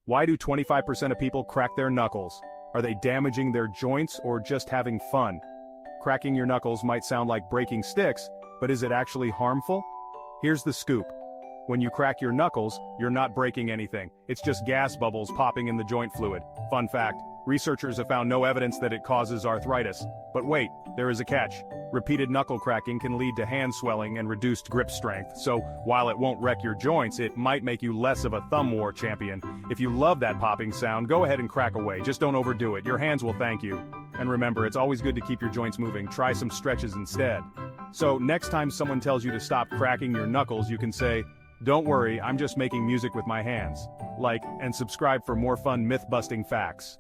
Why do 25% of people crack their knuckles? Are they damaging their joints or just having fun? Cracking your knuckles might sound like breaking sticks, but is it actually harmful? Here's the scoop. When you crack your knuckles, you're not breaking anything. It's just gas bubbles popping in the joint fluid. Fun fact, researchers have found no evidence that it causes arthritis. But wait, there is a catch. Repeated knuckle cracking can lead to hand swelling and reduced grip strength, so while it won't wreck your joints, it might make you less of a thumb war champion. If you love that popping sound, go ahead and crack away, just don't overdo it, your hands will thank you. And remember, it's always good to keep your joints moving, try some stretches instead. So next time someone tells you to stop cracking your knuckles, you can say, "Don't worry, I'm just making music with my hands." Like and subscribe for more fun myth-busting facts.